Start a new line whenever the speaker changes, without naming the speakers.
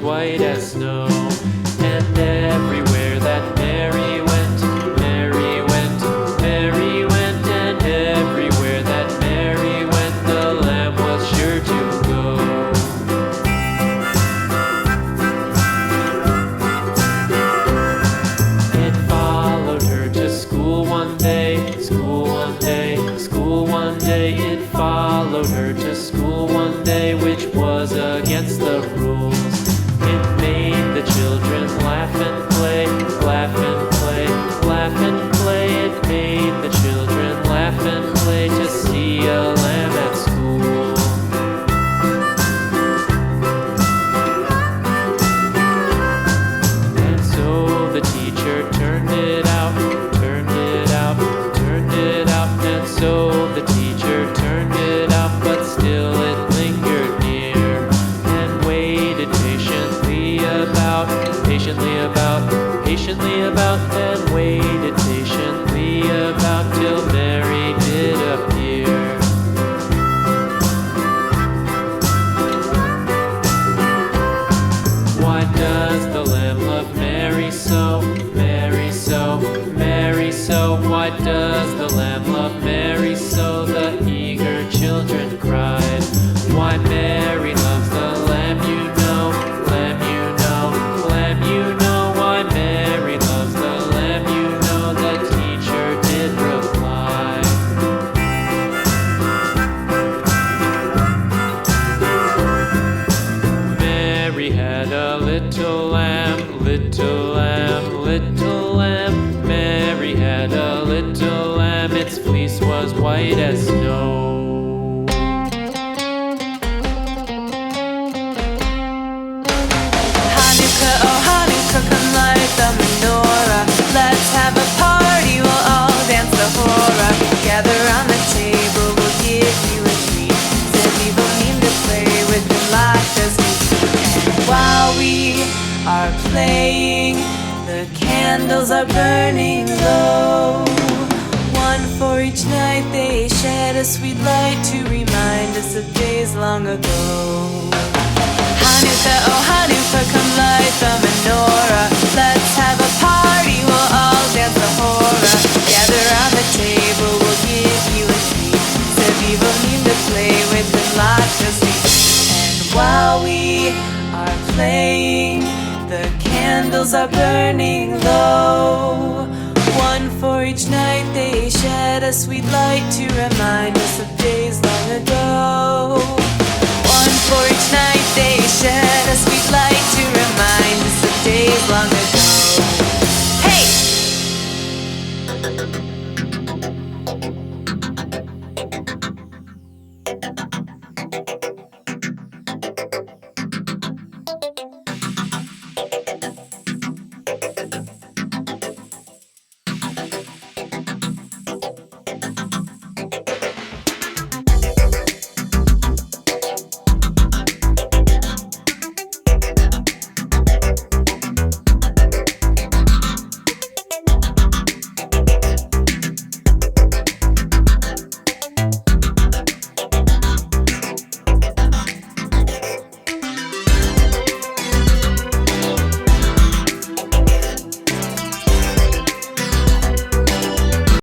white as snow. And everywhere that Mary went, Mary went, Mary went, and everywhere that Mary went, the lamb was sure to go. It followed her to school one day, school one day, school one day. It followed her to school one day, which was against the rules. It made the children laugh and play, laugh and play, laugh and play. It made the children laugh and play to see a lamb at school. And so the teacher turned it out, turned it out, turned it out. And so the teacher turned it out, but still it lingered near and waited patiently about, patiently about, and waited patiently about till Mary did appear. Why does the lamb love Mary so, Mary so, Mary so? Why does the lamb love Mary so? The eager children cried. Why Mary loves the lamb, you know, lamb, you know, lamb, you know. Why Mary loves the lamb, you know, the teacher did reply. Mary had a little lamb, little lamb, little lamb. Mary had a little lamb, its fleece was white as snow.
Hanukkah, oh Hanukkah, come light the menorah. Let's have a party, we'll all dance the hora. Gather round the table, we'll give you a treat. Zeviv mean to play with the latkes. And while we are playing, the candles are burning low. One for each night, they shed a sweet light to remind us of days long ago. Hanukkah, oh Hanukkah, come light the menorah. Let's have a party, we'll all dance the hora. Gather round the table, we'll give you a treat. Zeviv mean to play with the latkes. And while we are playing, the candles are burning low. One for each night, they shed a sweet light to remind us of days long ago. One for each night, they shed a sweet